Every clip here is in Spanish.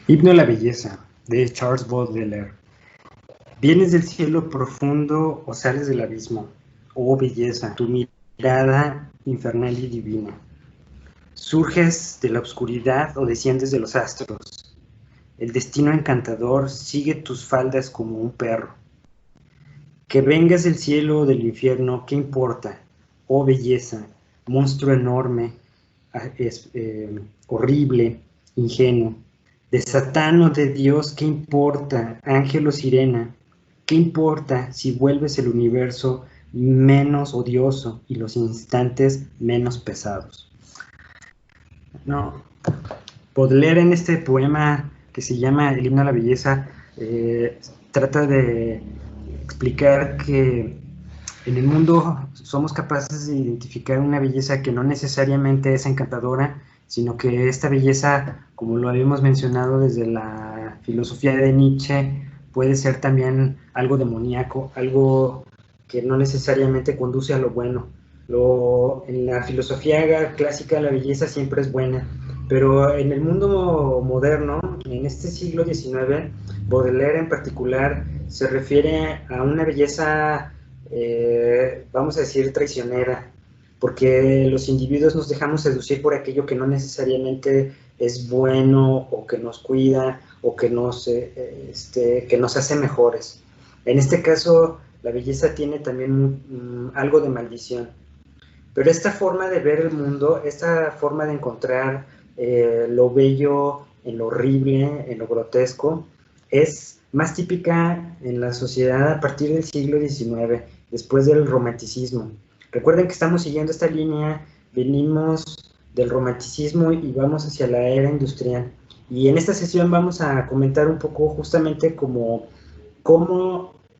Himno a la belleza, de Charles Baudelaire. Vienes del cielo profundo o sales del abismo, oh belleza, tu mirada infernal y divina. Surges de la oscuridad o desciendes de los astros. El destino encantador sigue tus faldas como un perro. Que vengas del cielo o del infierno, ¿qué importa? Oh belleza, monstruo enorme, horrible, ingenuo. De Satán o de Dios, ¿qué importa? Ángel o sirena, ¿qué importa si vuelves el universo menos odioso y los instantes menos pesados? No, Baudelaire en este poema que se llama El himno a la belleza trata de explicar que en el mundo somos capaces de identificar una belleza que no necesariamente es encantadora, sino que esta belleza, como lo habíamos mencionado desde la filosofía de Nietzsche, puede ser también algo demoníaco, algo que no necesariamente conduce a lo bueno. En la filosofía clásica la belleza siempre es buena, pero en el mundo moderno, en este siglo XIX, Baudelaire en particular se refiere a una belleza, vamos a decir, traicionera, porque los individuos nos dejamos seducir por aquello que no necesariamente es bueno o que nos cuida o que nos hace mejores. En este caso, la belleza tiene también algo de maldición. Pero esta forma de ver el mundo, esta forma de encontrar lo bello en lo horrible, en lo grotesco, es más típica en la sociedad a partir del siglo XIX, después del romanticismo. Recuerden que estamos siguiendo esta línea, venimos del romanticismo y vamos hacia la era industrial. Y en esta sesión vamos a comentar un poco justamente cómo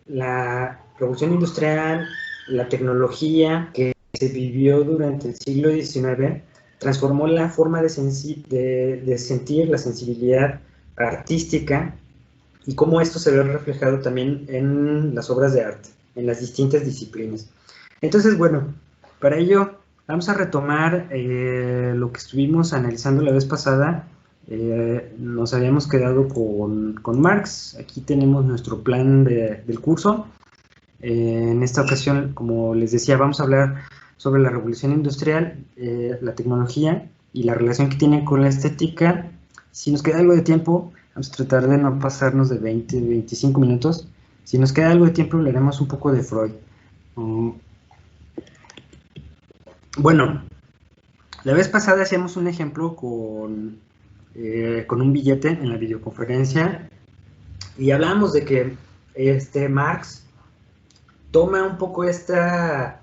la revolución industrial, la tecnología que se vivió durante el siglo XIX transformó la forma de sentir, la sensibilidad artística y cómo esto se ve reflejado también en las obras de arte, en las distintas disciplinas. Entonces, bueno, para ello vamos a retomar lo que estuvimos analizando la vez pasada. Nos habíamos quedado con Marx. Aquí tenemos nuestro plan del curso. En esta ocasión, como les decía, vamos a hablar sobre la revolución industrial, la tecnología y la relación que tiene con la estética. Si nos queda algo de tiempo, vamos a tratar de no pasarnos de 20, 25 minutos. Si nos queda algo de tiempo, hablaremos un poco de Freud. Bueno, la vez pasada hacíamos un ejemplo con un billete en la videoconferencia y hablábamos de que Marx toma un poco esta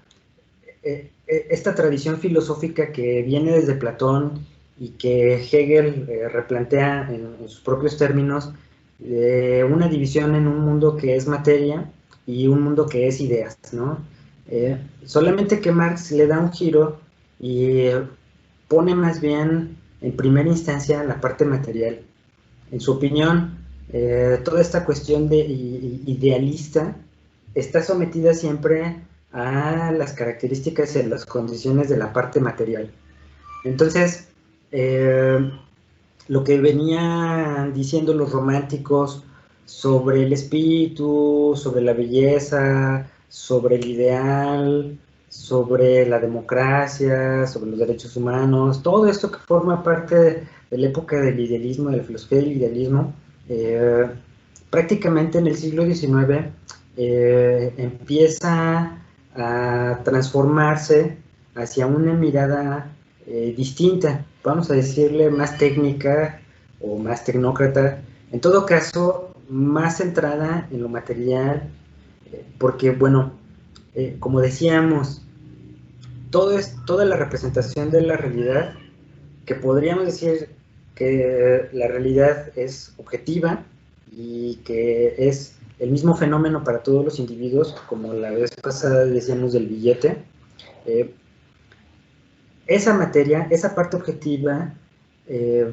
tradición filosófica que viene desde Platón y que Hegel replantea en sus propios términos, una división en un mundo que es materia y un mundo que es ideas, ¿no? Solamente que Marx le da un giro y pone más bien en primera instancia la parte material. En su opinión, toda esta cuestión de idealista está sometida siempre a las características y las condiciones de la parte material. Entonces, lo que venían diciendo los románticos sobre el espíritu, sobre la belleza, sobre el ideal, sobre la democracia, sobre los derechos humanos, todo esto que forma parte de la época del idealismo, de la filosofía del idealismo, prácticamente en el siglo XIX empieza a transformarse hacia una mirada distinta, vamos a decirle más técnica o más tecnócrata, en todo caso más centrada en lo material, porque bueno, como decíamos, toda la representación de la realidad, que podríamos decir que la realidad es objetiva y que es el mismo fenómeno para todos los individuos, como la vez pasada decíamos del billete. Esa materia, esa parte objetiva,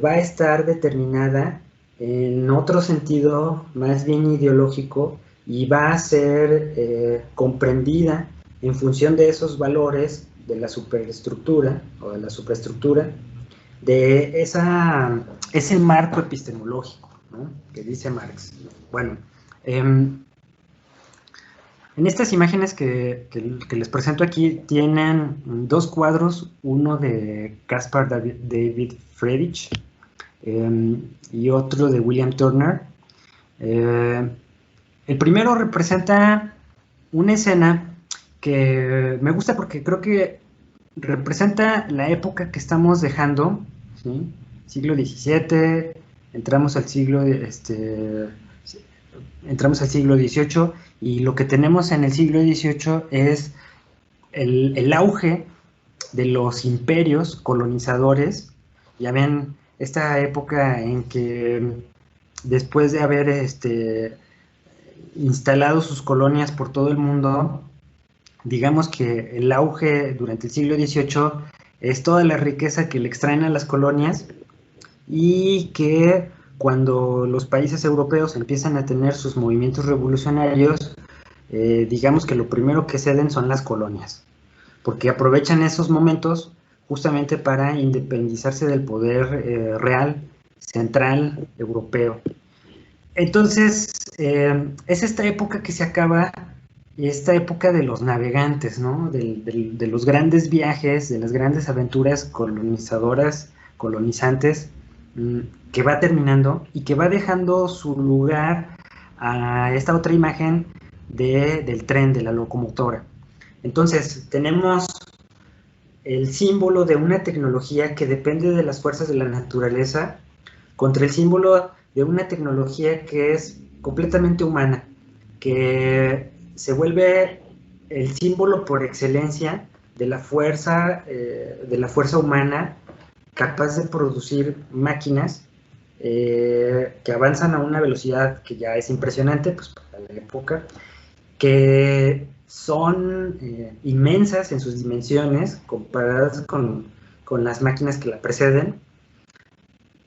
va a estar determinada en otro sentido más bien ideológico y va a ser comprendida en función de esos valores de la superestructura o de la supraestructura, de ese marco epistemológico. ¿no?, que dice Marx. Bueno, en estas imágenes que les presento aquí tienen dos cuadros, uno de Caspar David Friedrich y otro de William Turner. El primero representa una escena que me gusta porque creo que representa la época que estamos dejando, ¿sí? Siglo XVII, entramos al siglo XVIII, y lo que tenemos en el siglo XVIII es el auge de los imperios colonizadores. Ya ven, esta época en que después de haber instalado sus colonias por todo el mundo, digamos que el auge durante el siglo XVIII es toda la riqueza que le extraen a las colonias, y que cuando los países europeos empiezan a tener sus movimientos revolucionarios, digamos que lo primero que ceden son las colonias, porque aprovechan esos momentos justamente para independizarse del poder real, central, europeo. Entonces, es esta época que se acaba, esta época de los navegantes, ¿no? De los grandes viajes, de las grandes aventuras colonizadoras, colonizantes, que va terminando y que va dejando su lugar a esta otra imagen del tren, de la locomotora. Entonces, tenemos el símbolo de una tecnología que depende de las fuerzas de la naturaleza contra el símbolo de una tecnología que es completamente humana, que se vuelve el símbolo por excelencia de la fuerza humana, capaz de producir máquinas que avanzan a una velocidad que ya es impresionante, pues para la época, que son inmensas en sus dimensiones comparadas con las máquinas que la preceden,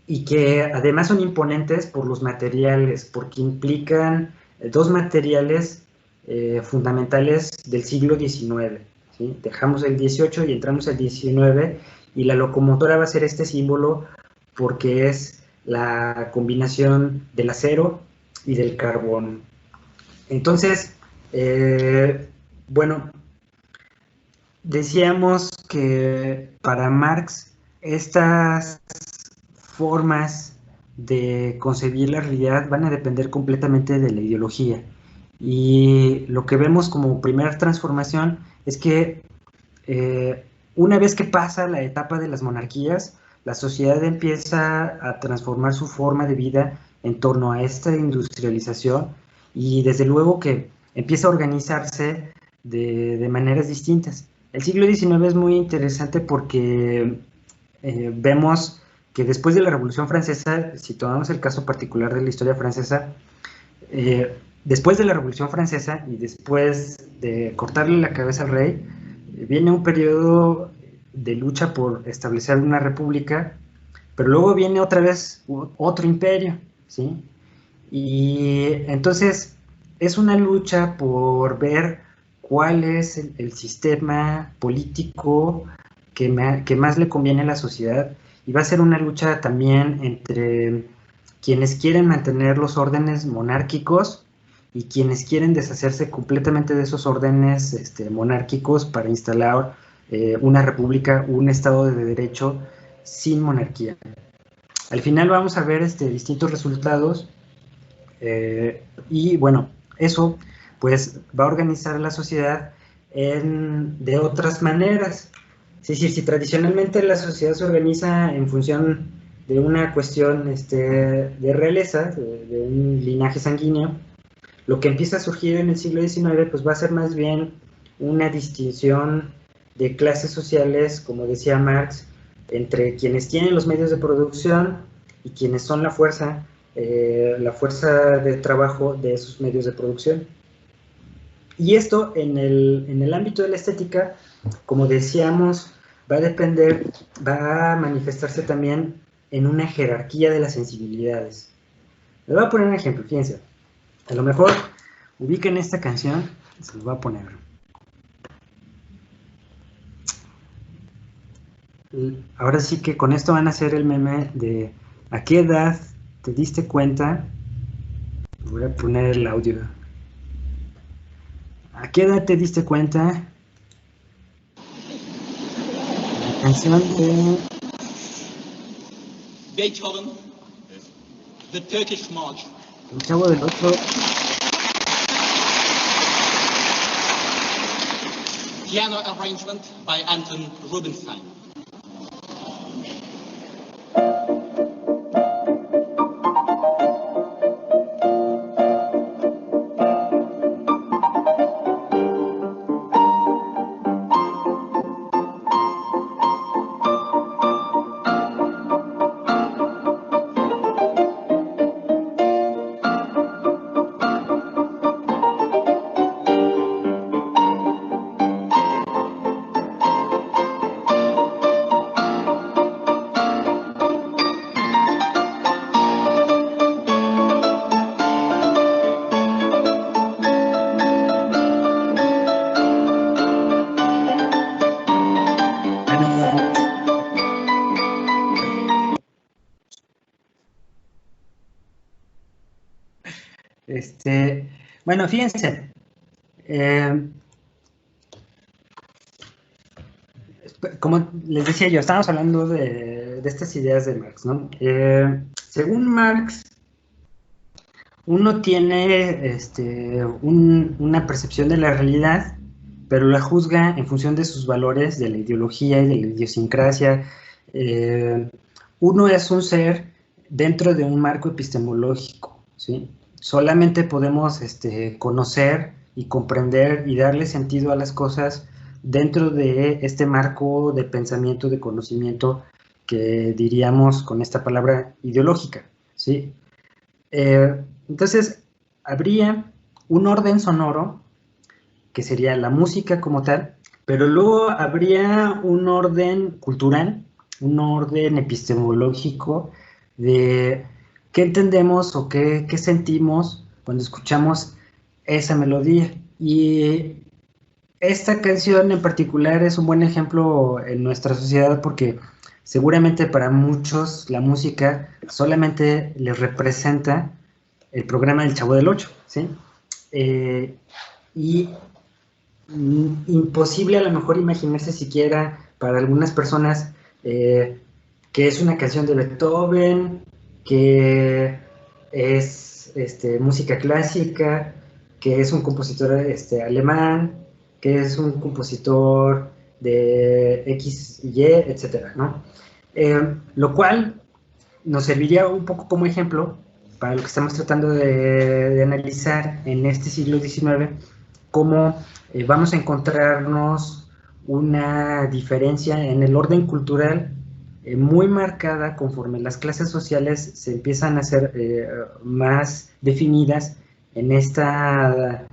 y que además son imponentes por los materiales, porque implican dos materiales fundamentales del siglo XIX, ¿sí? Dejamos el XVIII y entramos al XIX, y la locomotora va a ser este símbolo porque es la combinación del acero y del carbón. Entonces, bueno, decíamos que para Marx estas formas de concebir la realidad van a depender completamente de la ideología, y lo que vemos como primera transformación es que una vez que pasa la etapa de las monarquías, la sociedad empieza a transformar su forma de vida en torno a esta industrialización, y desde luego que empieza a organizarse de maneras distintas. El siglo XIX es muy interesante porque vemos que después de la Revolución Francesa, si tomamos el caso particular de la historia francesa, después de la Revolución Francesa y después de cortarle la cabeza al rey, viene un periodo de lucha por establecer una república, pero luego viene otra vez otro imperio, ¿sí? Y entonces es una lucha por ver cuál es el sistema político que más le conviene a la sociedad, y va a ser una lucha también entre quienes quieren mantener los órdenes monárquicos y quienes quieren deshacerse completamente de esos órdenes monárquicos para instalar una república, un estado de derecho sin monarquía. Al final vamos a ver distintos resultados, y bueno, eso pues va a organizar la sociedad de otras maneras. Es decir, si tradicionalmente la sociedad se organiza en función de una cuestión de realeza, de un linaje sanguíneo, lo que empieza a surgir en el siglo XIX pues va a ser más bien una distinción de clases sociales, como decía Marx, entre quienes tienen los medios de producción y quienes son la fuerza de trabajo de esos medios de producción. Y esto en el ámbito de la estética, como decíamos, va a manifestarse también en una jerarquía de las sensibilidades. Les voy a poner un ejemplo, fíjense. A lo mejor ubiquen esta canción, se los voy a poner. Ahora sí que con esto van a hacer el meme de ¿a qué edad te diste cuenta, voy a poner el audio. ¿A qué edad te diste cuenta? La canción de Beethoven, The Turkish March. El Chavo del Ocho. Piano arrangement by Anton Rubinstein. Bueno, fíjense, como les decía yo, estábamos hablando de estas ideas de Marx, ¿no? Según Marx, uno tiene una percepción de la realidad, pero la juzga en función de sus valores, de la ideología y de la idiosincrasia. Uno es un ser dentro de un marco epistemológico, ¿sí? Solamente podemos conocer y comprender y darle sentido a las cosas dentro de este marco de pensamiento, de conocimiento, que diríamos con esta palabra ideológica, ¿sí? Entonces, habría un orden sonoro, que sería la música como tal, pero luego habría un orden cultural, un orden epistemológico de qué entendemos o qué sentimos cuando escuchamos esa melodía. Y esta canción en particular es un buen ejemplo en nuestra sociedad porque seguramente para muchos la música solamente les representa el programa del Chavo del Ocho, ¿sí? Y imposible a lo mejor imaginarse siquiera para algunas personas que es una canción de Beethoven, que es música clásica, que es un compositor alemán, que es un compositor de X y Y, etcétera, ¿no? Lo cual nos serviría un poco como ejemplo para lo que estamos tratando de analizar en este siglo XIX, cómo vamos a encontrarnos una diferencia en el orden cultural muy marcada conforme las clases sociales se empiezan a hacer más definidas en esta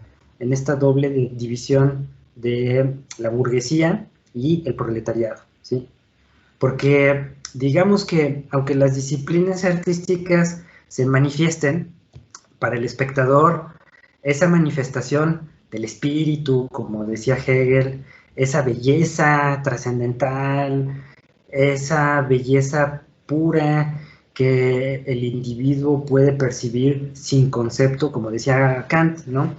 doble división de la burguesía y el proletariado, ¿sí? Porque digamos que aunque las disciplinas artísticas se manifiesten, para el espectador, esa manifestación del espíritu, como decía Hegel, esa belleza trascendental, esa belleza pura que el individuo puede percibir sin concepto, como decía Kant, ¿no?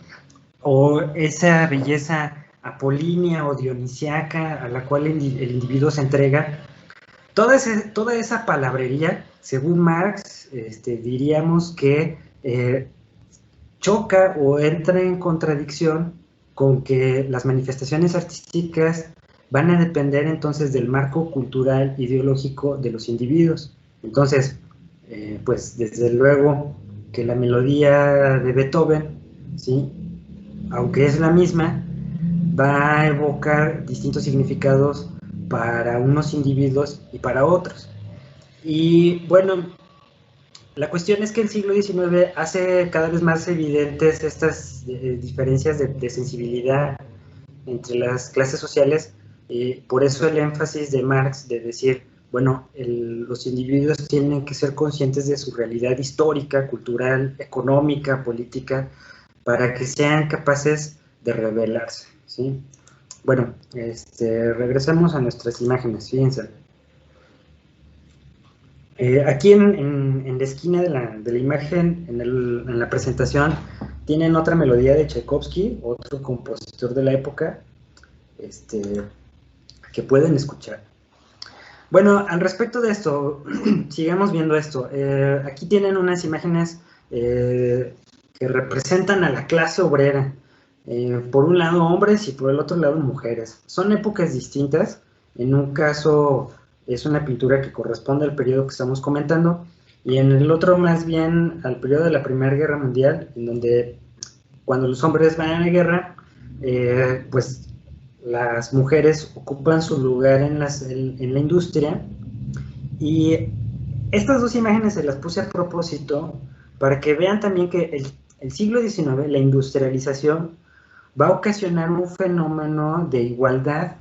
O esa belleza apolínea o dionisiaca a la cual el individuo se entrega. Toda esa palabrería, según Marx, diríamos que choca o entra en contradicción con que las manifestaciones artísticas van a depender entonces del marco cultural ideológico de los individuos. Entonces, pues desde luego que la melodía de Beethoven, ¿sí?, aunque es la misma, va a evocar distintos significados para unos individuos y para otros. Y bueno, la cuestión es que el siglo XIX hace cada vez más evidentes estas diferencias de sensibilidad entre las clases sociales, por eso el énfasis de Marx de decir, bueno, los individuos tienen que ser conscientes de su realidad histórica, cultural, económica, política, para que sean capaces de rebelarse, ¿sí? Bueno, regresamos a nuestras imágenes, fíjense. Aquí en en la esquina de la imagen, en la presentación, tienen otra melodía de Tchaikovsky, otro compositor de la época, que pueden escuchar. Bueno, al respecto de esto, sigamos viendo esto. Aquí tienen unas imágenes que representan a la clase obrera. Por un lado hombres y por el otro lado mujeres. Son épocas distintas. En un caso es una pintura que corresponde al periodo que estamos comentando, y en el otro más bien al periodo de la Primera Guerra Mundial, en donde cuando los hombres van a la guerra, pues las mujeres ocupan su lugar en la industria. Y estas dos imágenes se las puse a propósito para que vean también que el siglo XIX, la industrialización, va a ocasionar un fenómeno de igualdad.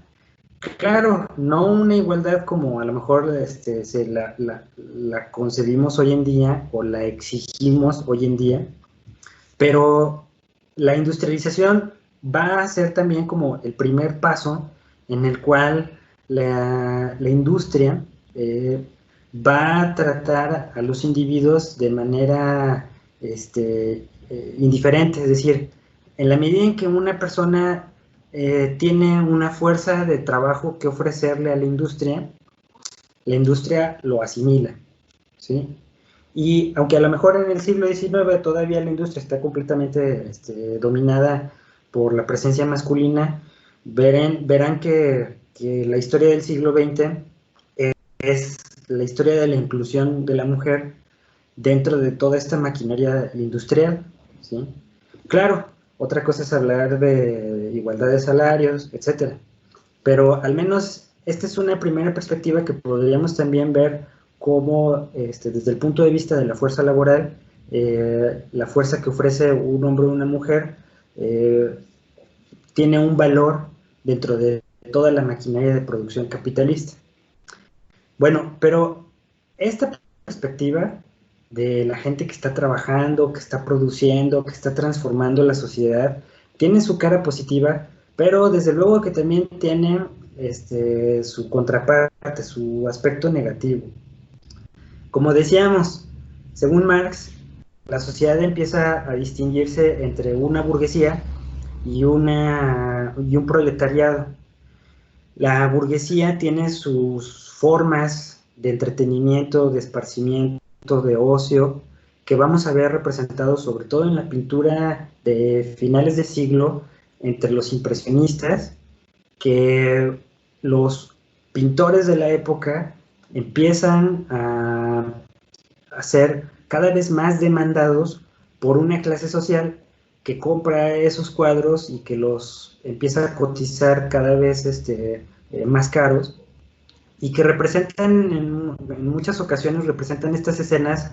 Claro, no una igualdad como a lo mejor la concebimos hoy en día o la exigimos hoy en día, pero la industrialización va a ser también como el primer paso en el cual la industria va a tratar a los individuos de manera indiferente, es decir, en la medida en que una persona tiene una fuerza de trabajo que ofrecerle a la industria lo asimila, ¿sí? Y aunque a lo mejor en el siglo XIX todavía la industria está completamente dominada por la presencia masculina, verán que la historia del siglo XX es la historia de la inclusión de la mujer dentro de toda esta maquinaria industrial, ¿sí? Claro, otra cosa es hablar de igualdad de salarios, etcétera, pero al menos esta es una primera perspectiva que podríamos también ver cómo, desde el punto de vista de la fuerza laboral, la fuerza que ofrece un hombre o una mujer tiene un valor dentro de toda la maquinaria de producción capitalista. Bueno, pero esta perspectiva de la gente que está trabajando, que está produciendo, que está transformando la sociedad, tiene su cara positiva, pero desde luego que también tiene su contraparte, su aspecto negativo. Como decíamos, según Marx, la sociedad empieza a distinguirse entre una burguesía y un proletariado. La burguesía tiene sus formas de entretenimiento, de esparcimiento, de ocio, que vamos a ver representados sobre todo en la pintura de finales de siglo entre los impresionistas, que los pintores de la época empiezan a ser cada vez más demandados por una clase social que compra esos cuadros y que los empieza a cotizar cada vez más caros, y que representan, en muchas ocasiones representan estas escenas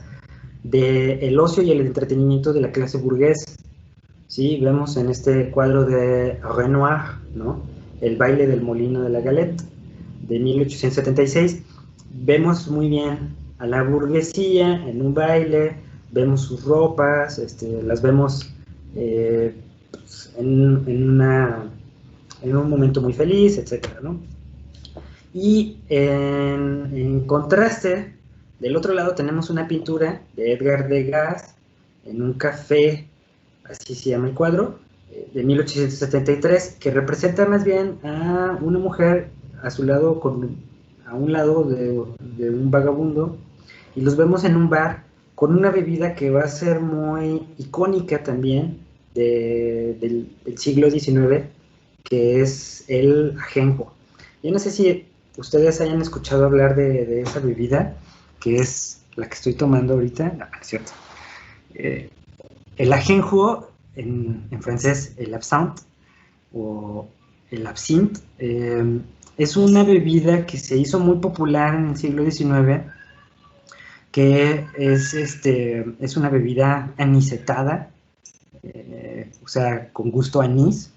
del ocio y el entretenimiento de la clase burguesa. Sí, vemos en este cuadro de Renoir, ¿no?, El baile del molino de la Galette, de 1876, vemos muy bien a la burguesía en un baile, vemos sus ropas, las vemos en un momento muy feliz, etcétera, ¿no? Y en contraste, del otro lado tenemos una pintura de Edgar Degas en un café, así se llama el cuadro, de 1873, que representa más bien a una mujer a su lado, a un lado de un vagabundo, y los vemos en un bar con una bebida que va a ser muy icónica también del siglo XIX, que es el ajenjo. Yo no sé si ustedes hayan escuchado hablar de esa bebida, que es la que estoy tomando ahorita. No, es cierto. El ajenjo, en francés, el absinthe, o el absinthe, es una bebida que se hizo muy popular en el siglo XIX, que es una bebida anisetada, o sea, con gusto a anís.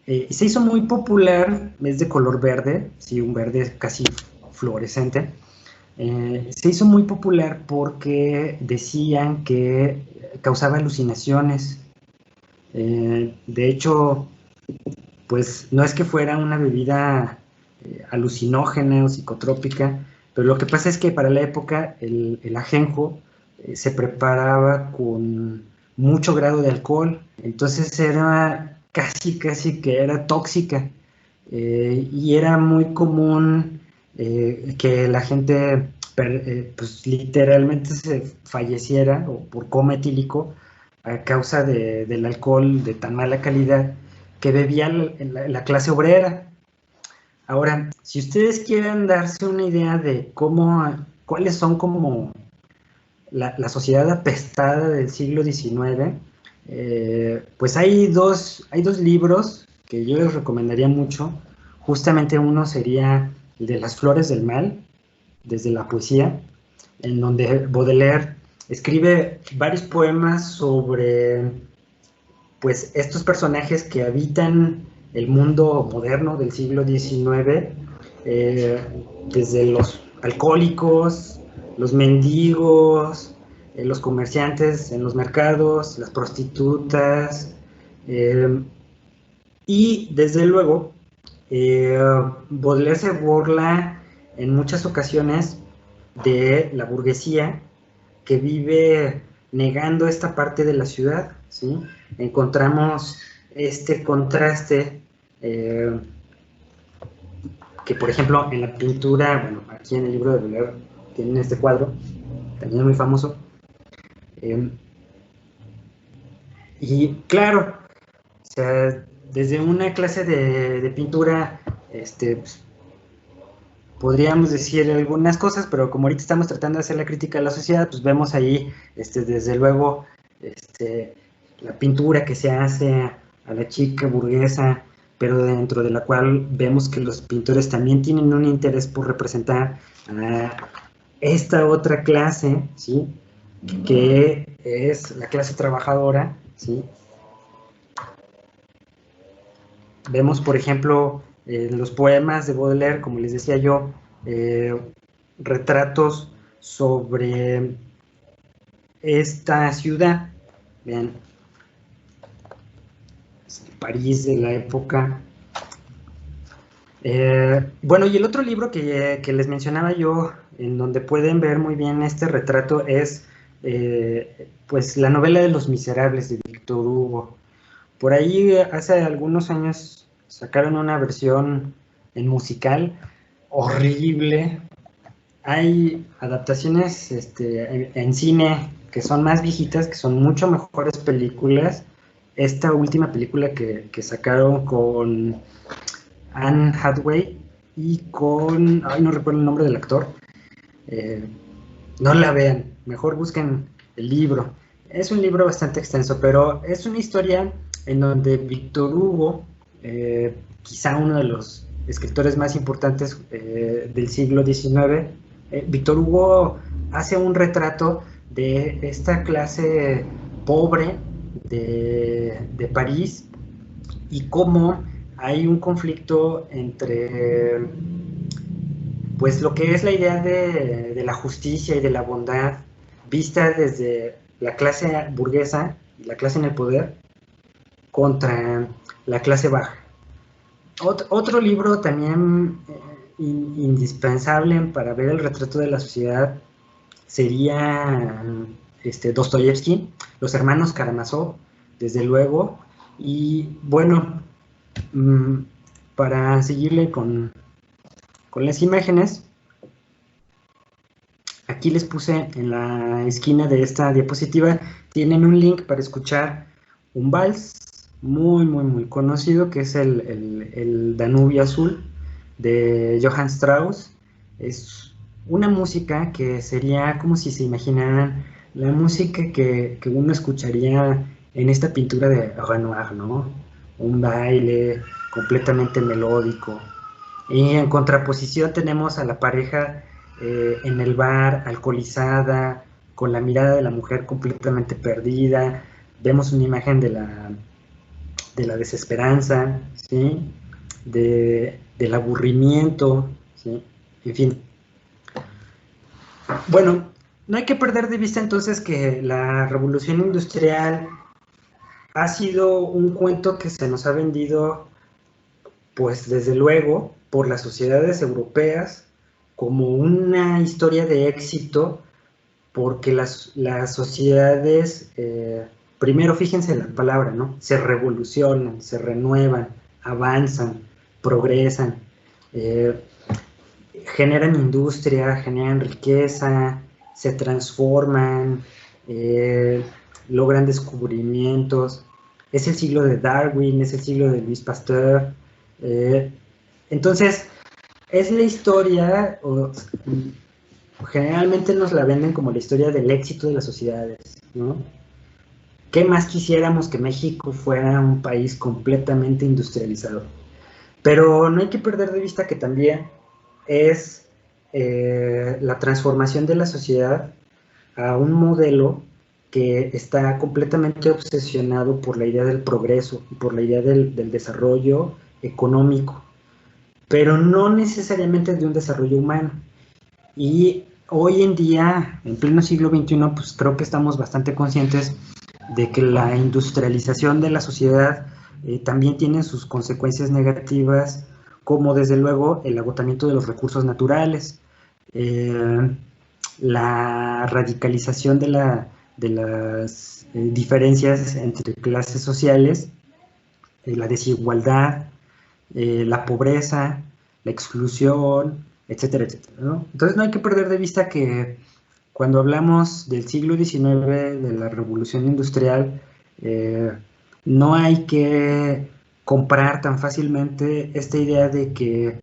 Se hizo muy popular, es de color verde, sí, un verde casi fluorescente. Se hizo muy popular porque decían que causaba alucinaciones. De hecho, pues no es que fuera una bebida alucinógena o psicotrópica, pero lo que pasa es que para la época el ajenjo se preparaba con mucho grado de alcohol, entonces era casi que era tóxica, y era muy común que la gente pues literalmente se falleciera o por coma etílico a causa del alcohol de tan mala calidad que bebía la clase obrera. Ahora, si ustedes quieren darse una idea de cuáles son como la sociedad apestada del siglo XIX, pues hay dos libros que yo les recomendaría mucho. Justamente uno sería el de Las Flores del Mal, desde la poesía, en donde Baudelaire escribe varios poemas sobre pues estos personajes que habitan el mundo moderno del siglo XIX, eh, desde los alcohólicos, los mendigos, los comerciantes en los mercados, las prostitutas, eh, y desde luego Baudelaire se burla en muchas ocasiones de la burguesía que vive negando esta parte de la ciudad, ¿sí? Encontramos este contraste que, por ejemplo, en la pintura, bueno, aquí en el libro de Baudelaire tienen este cuadro, también muy famoso, y claro, o sea, desde una clase de pintura, pues, podríamos decir algunas cosas, pero como ahorita estamos tratando de hacer la crítica a la sociedad, pues vemos ahí, desde luego, la pintura que se hace a la chica burguesa, pero dentro de la cual vemos que los pintores también tienen un interés por representar a esta otra clase, ¿sí? Que es la clase trabajadora, ¿sí? Vemos, por ejemplo, los poemas de Baudelaire, como les decía yo, retratos sobre esta ciudad. Vean, París de la época. Bueno, y el otro libro que les mencionaba yo, en donde pueden ver muy bien este retrato, es pues la novela de Los Miserables de Víctor Hugo. Por ahí hace algunos años sacaron una versión en musical horrible. Hay adaptaciones en cine que son más viejitas, que son mucho mejores películas. Esta última película que sacaron con Anne Hathaway y con, ay, no recuerdo el nombre del actor, eh, no la vean, mejor busquen el libro. Es un libro bastante extenso, pero es una historia en donde Víctor Hugo, quizá uno de los escritores más importantes del siglo XIX, Víctor Hugo hace un retrato de esta clase pobre de París y cómo hay un conflicto entre pues lo que es la idea de la justicia y de la bondad vista desde la clase burguesa y la clase en el poder contra la clase baja. Otro libro también indispensable para ver el retrato de la sociedad sería Dostoyevsky, Los Hermanos Karamazov, desde luego, y bueno, para seguirle con las imágenes, aquí les puse en la esquina de esta diapositiva, tienen un link para escuchar un vals muy conocido, que es el Danubio Azul de Johann Strauss. Es una música que sería como si se imaginaran la música que uno escucharía en esta pintura de Renoir, ¿no? Un baile completamente melódico. Y en contraposición tenemos a la pareja en el bar, alcoholizada, con la mirada de la mujer completamente perdida. Vemos una imagen de la desesperanza, ¿sí? Del aburrimiento, ¿sí? En fin. Bueno, no hay que perder de vista entonces que la revolución industrial ha sido un cuento que se nos ha vendido, pues desde luego, por las sociedades europeas como una historia de éxito porque las sociedades, primero fíjense en la palabra, ¿no? Se revolucionan, se renuevan, avanzan, progresan, generan industria, generan riqueza, se transforman, logran descubrimientos. Es el siglo de Darwin, es el siglo de Louis Pasteur. Entonces, es la historia, generalmente nos la venden como la historia del éxito de las sociedades, ¿no? ¿Qué más quisiéramos que México fuera un país completamente industrializado? Pero no hay que perder de vista que también es la transformación de la sociedad a un modelo que está completamente obsesionado por la idea del progreso, por la idea del desarrollo económico, pero no necesariamente de un desarrollo humano. Y hoy en día, en pleno siglo XXI, pues creo que estamos bastante conscientes de que la industrialización de la sociedad también tiene sus consecuencias negativas, como desde luego el agotamiento de los recursos naturales, la radicalización de las diferencias entre clases sociales, la desigualdad, la pobreza, la exclusión, etcétera, etcétera, ¿no? Entonces no hay que perder de vista que cuando hablamos del siglo XIX, de la revolución industrial, no hay que comprar tan fácilmente esta idea de que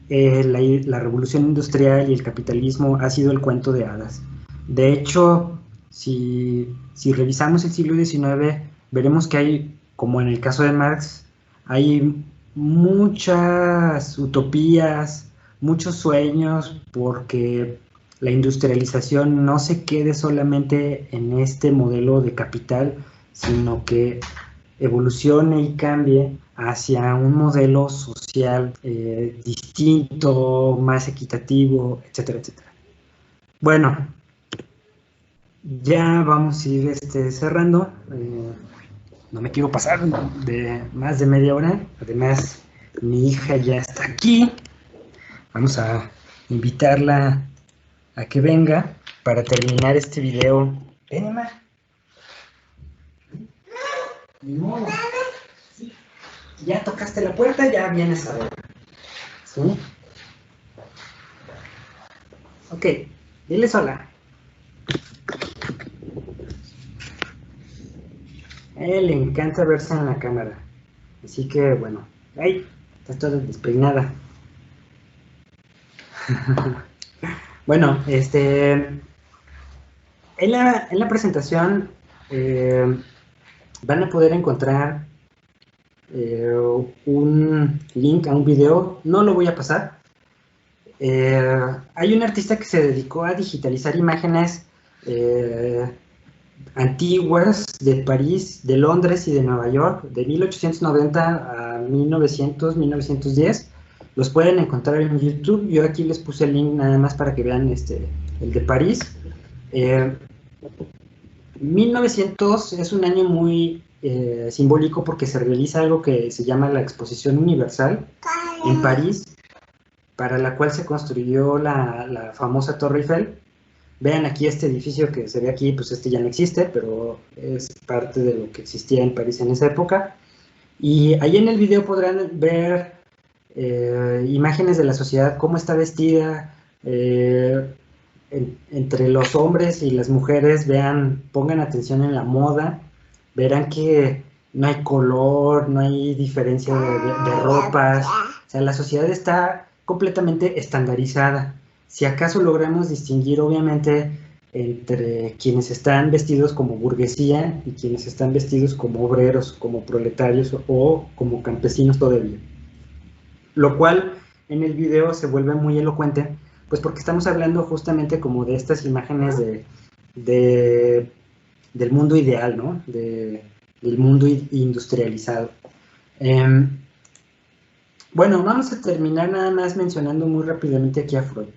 la revolución industrial y el capitalismo ha sido el cuento de hadas. De hecho, si revisamos el siglo XIX, veremos que hay, como en el caso de Marx, hay muchas utopías, muchos sueños, porque la industrialización no se quede solamente en este modelo de capital, sino que evolucione y cambie hacia un modelo social distinto, más equitativo, etcétera, etcétera. Bueno, ya vamos a ir cerrando. No me quiero pasar de más de media hora. Además, mi hija ya está aquí. Vamos a invitarla a que venga para terminar este video. Ven, Emma. Ni modo. Sí. Ya tocaste la puerta, ya vienes a ver. ¿Sí? Ok, diles hola. A él le encanta verse en la cámara. Así que, bueno. ¡Ay! Estás toda despeinada. Bueno, en la presentación van a poder encontrar un link a un video. No lo voy a pasar. Hay un artista que se dedicó a digitalizar imágenes antiguas de París, de Londres y de Nueva York, de 1890 a 1910. Los pueden encontrar en YouTube. Yo aquí les puse el link nada más para que vean el de París. 1900 es un año muy simbólico porque se realiza algo que se llama la Exposición Universal en París, para la cual se construyó la famosa Torre Eiffel. Vean aquí este edificio que se ve aquí, pues ya no existe, pero es parte de lo que existía en París en esa época. Y ahí en el video podrán ver imágenes de la sociedad, cómo está vestida, entre los hombres y las mujeres. Vean, pongan atención en la moda, verán que no hay color, no hay diferencia de ropas. O sea, la sociedad está completamente estandarizada. Si acaso logramos distinguir, obviamente, entre quienes están vestidos como burguesía y quienes están vestidos como obreros, como proletarios o como campesinos todavía. Lo cual en el video se vuelve muy elocuente, pues porque estamos hablando justamente como de estas imágenes del mundo ideal, ¿no? Del mundo industrializado. Bueno, vamos a terminar nada más mencionando muy rápidamente aquí a Freud.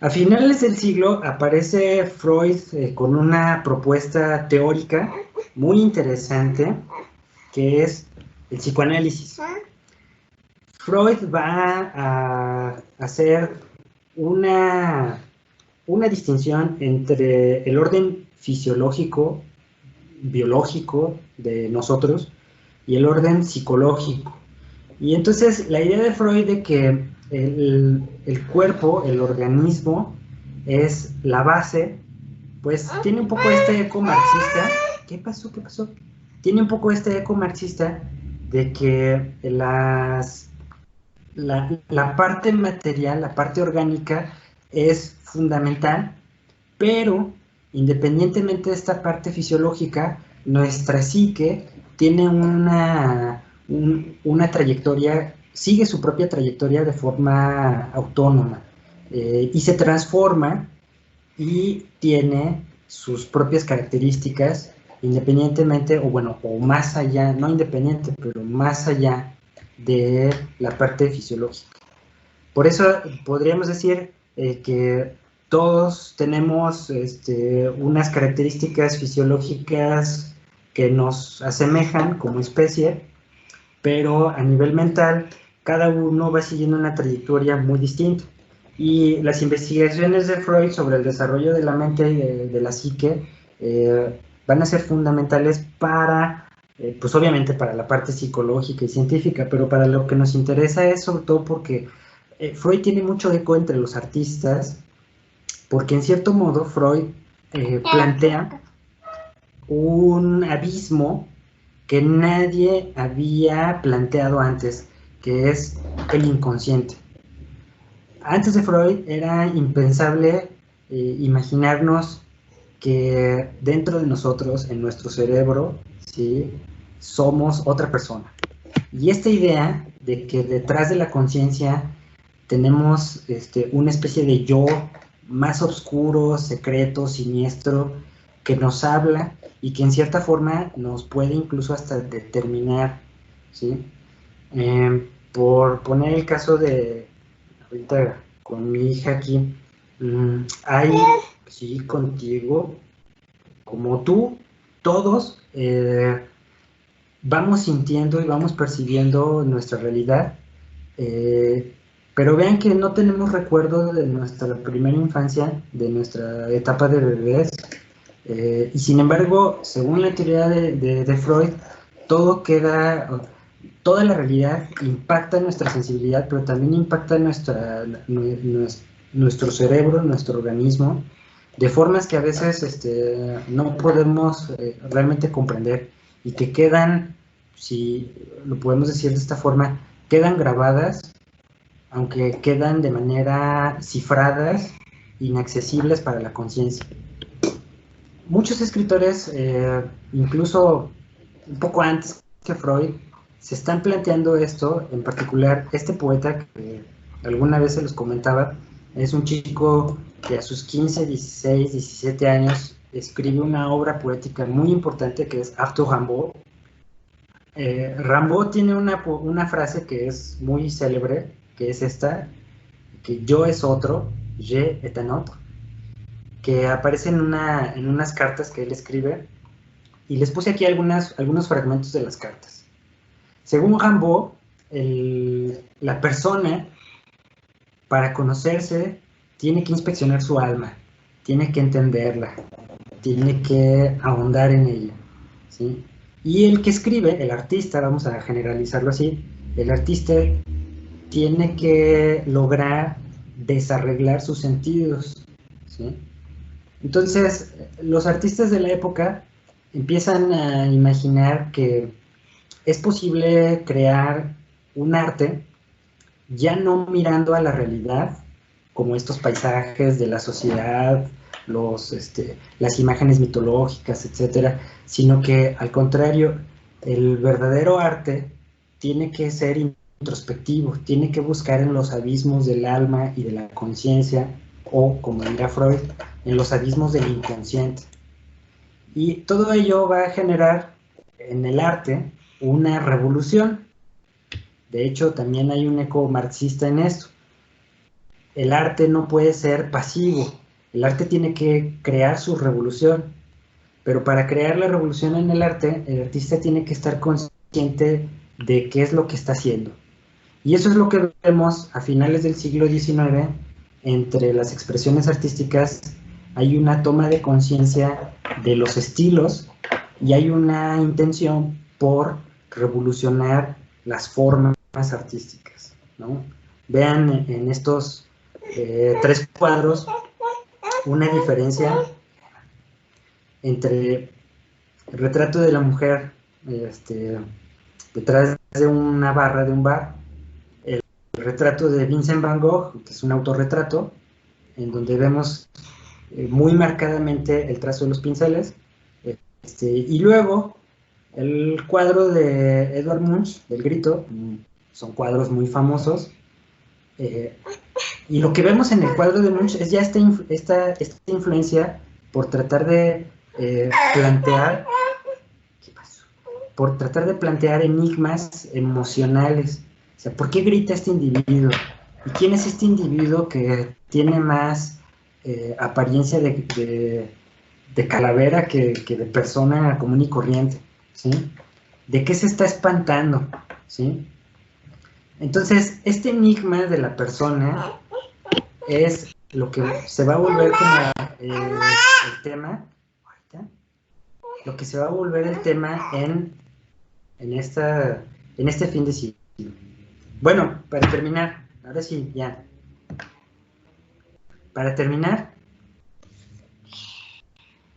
A finales del siglo aparece Freud con una propuesta teórica muy interesante, que es el psicoanálisis. Freud va a hacer una una distinción entre el orden fisiológico, biológico de nosotros y el orden psicológico. Y entonces la idea de Freud de que el cuerpo, el organismo, es la base, pues tiene un poco este eco marxista. ¿Qué pasó? ¿Qué pasó? Tiene un poco este eco marxista de que la parte material, la parte orgánica es fundamental, pero independientemente de esta parte fisiológica, nuestra psique tiene una trayectoria, sigue su propia trayectoria de forma autónoma y se transforma y tiene sus propias características independientemente, o bueno, o más allá, no independiente, pero más allá de la parte fisiológica. Por eso podríamos decir que todos tenemos unas características fisiológicas que nos asemejan como especie, pero a nivel mental cada uno va siguiendo una trayectoria muy distinta. Y las investigaciones de Freud sobre el desarrollo de la mente y de la psique van a ser fundamentales para, pues obviamente para la parte psicológica y científica, pero para lo que nos interesa es sobre todo porque Freud tiene mucho eco entre los artistas, porque en cierto modo Freud plantea un abismo que nadie había planteado antes, que es el inconsciente. Antes de Freud era impensable imaginarnos que dentro de nosotros, en nuestro cerebro, ¿sí?, somos otra persona. Y esta idea de que detrás de la conciencia tenemos una especie de yo más oscuro, secreto, siniestro, que nos habla y que en cierta forma nos puede incluso hasta determinar, ¿sí? Por poner el caso de, ahorita con mi hija aquí, hay, sí, contigo, como tú, todos vamos sintiendo y vamos percibiendo nuestra realidad, pero vean que no tenemos recuerdo de nuestra primera infancia, de nuestra etapa de bebés, y sin embargo, según la teoría de Freud, todo queda, toda la realidad impacta nuestra sensibilidad, pero también impacta nuestro cerebro, nuestro organismo, de formas que a veces no podemos realmente comprender y que quedan, si lo podemos decir de esta forma, quedan grabadas, aunque quedan de manera cifradas, inaccesibles para la conciencia. Muchos escritores, incluso un poco antes que Freud, se están planteando esto, en particular este poeta que alguna vez se los comentaba, es un chico que a sus 15, 16, 17 años escribe una obra poética muy importante que es Arthur Rimbaud. Rimbaud tiene una frase que es muy célebre, que es esta, que yo es otro, je est un autre, que aparece en unas cartas que él escribe, y les puse aquí algunos fragmentos de las cartas. Según Rimbaud, la persona, para conocerse, tiene que inspeccionar su alma, tiene que entenderla, tiene que ahondar en ella, ¿sí? Y el que escribe, el artista, vamos a generalizarlo así, el artista tiene que lograr desarreglar sus sentidos, ¿sí? Entonces, los artistas de la época empiezan a imaginar que es posible crear un arte ya no mirando a la realidad, como estos paisajes de la sociedad, las imágenes mitológicas, etcétera, sino que al contrario, el verdadero arte tiene que ser introspectivo, tiene que buscar en los abismos del alma y de la conciencia, o como dirá Freud, en los abismos del inconsciente. Y todo ello va a generar en el arte una revolución. De hecho, también hay un eco marxista en esto. El arte no puede ser pasivo, el arte tiene que crear su revolución, pero para crear la revolución en el arte, el artista tiene que estar consciente de qué es lo que está haciendo. Y eso es lo que vemos a finales del siglo XIX entre las expresiones artísticas hay una toma de conciencia de los estilos y hay una intención por revolucionar las formas artísticas, ¿no? Vean en estos 3 cuadros una diferencia entre el retrato de la mujer detrás de una barra de un bar, el retrato de Vincent Van Gogh, que es un autorretrato, en donde vemos muy marcadamente el trazo de los pinceles, y luego el cuadro de Edvard Munch, del Grito, son cuadros muy famosos, y lo que vemos en el cuadro de Munch es ya esta influencia por tratar de plantear, por tratar de plantear enigmas emocionales. O sea, ¿por qué grita este individuo? ¿Y quién es este individuo que tiene más apariencia de calavera que de persona común y corriente? ¿Sí? ¿De qué se está espantando? ¿Sí? Entonces, este enigma de la persona es lo que se va a volver como el tema, lo que se va a volver el tema en este fin de siglo. Bueno, para terminar, ahora sí, ya. Para terminar,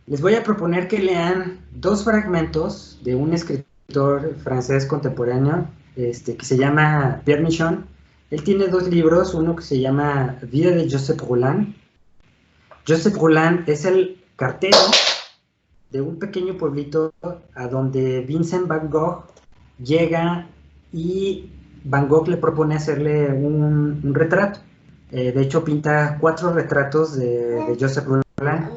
les voy a proponer que lean 2 fragmentos de un escritor francés contemporáneo que se llama Pierre Michon. Él tiene 2 libros, uno que se llama Vida de Joseph Roland. Joseph Roland es el cartero de un pequeño pueblito a donde Vincent Van Gogh llega y Van Gogh le propone hacerle un retrato. De hecho, pinta 4 retratos de Joseph Roland,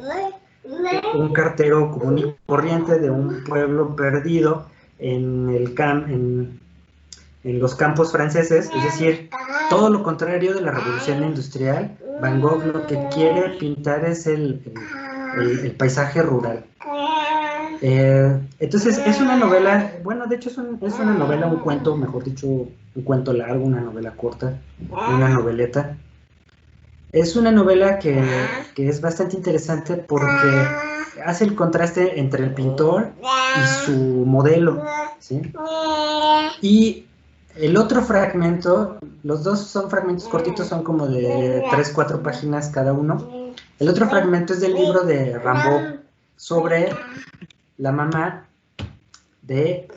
un cartero común y corriente de un pueblo perdido en los campos franceses, es decir, todo lo contrario de la revolución industrial. Van Gogh lo que quiere pintar es el paisaje rural. Entonces es una novela, bueno, de hecho es una novela, un cuento, mejor dicho, un cuento largo, una novela corta, una noveleta. Es una novela que es bastante interesante porque hace el contraste entre el pintor y su modelo, ¿sí? Y el otro fragmento, los 2 son fragmentos cortitos, son como de 3-4 páginas cada uno. El otro fragmento es del libro de Rimbaud sobre la mamá de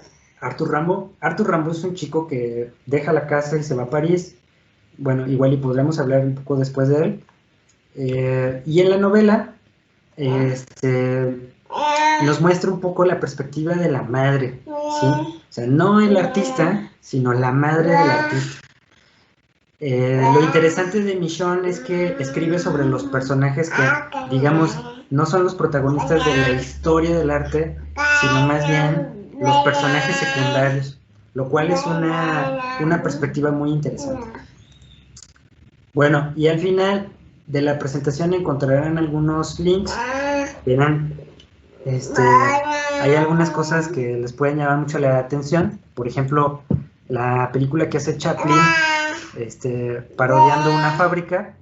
Arthur Rimbaud. Arthur Rimbaud es un chico que deja la casa y se va a París. Bueno, igual y podremos hablar un poco después de él. Y en la novela nos muestra un poco la perspectiva de la madre, ¿sí? O sea, no el artista, sino la madre del artista. Lo interesante de Michon es que escribe sobre los personajes que, digamos, no son los protagonistas de la historia del arte, sino más bien los personajes secundarios, lo cual es una perspectiva muy interesante. Bueno, y al final de la presentación encontrarán algunos links. Verán, hay algunas cosas que les pueden llamar mucho la atención. Por ejemplo, la película que hace Chaplin, parodiando una fábrica.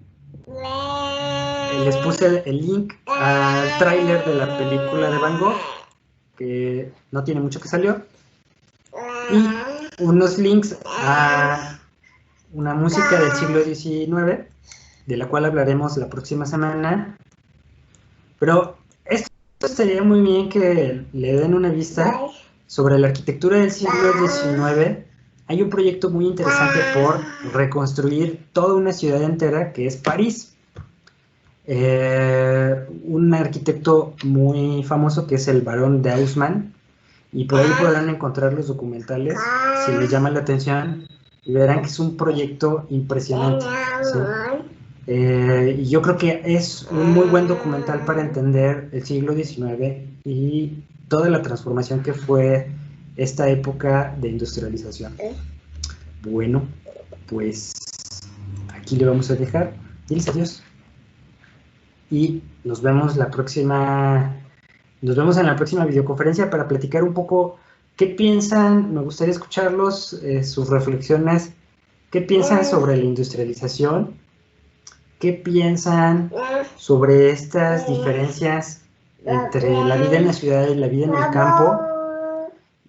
Les puse el link al tráiler de la película de Van Gogh, que no tiene mucho que salió, y unos links a una música del siglo XIX, de la cual hablaremos la próxima semana. Pero esto sería muy bien que le den una vista sobre la arquitectura del siglo XIX. Hay un proyecto muy interesante por reconstruir toda una ciudad entera, que es París. Un arquitecto muy famoso que es el Barón de Haussmann, y por ahí podrán encontrar los documentales si les llama la atención, y verán que es un proyecto impresionante, ¿sí? Y yo creo que es un muy buen documental para entender el siglo XIX y toda la transformación que fue esta época de industrialización. Bueno, pues aquí le vamos a dejar. Diles adiós. Y nos vemos en la próxima videoconferencia para platicar un poco qué piensan. Me gustaría escucharlos, sus reflexiones, qué piensan sobre la industrialización, qué piensan sobre estas diferencias entre la vida en la ciudad y la vida en el campo,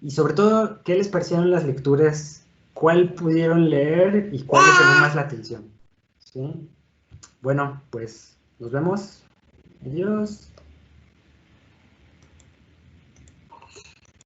y sobre todo, ¿qué les parecieron las lecturas? ¿Cuál pudieron leer y cuál les llamó más la atención? ¿Sí? Bueno, pues nos vemos. Adiós.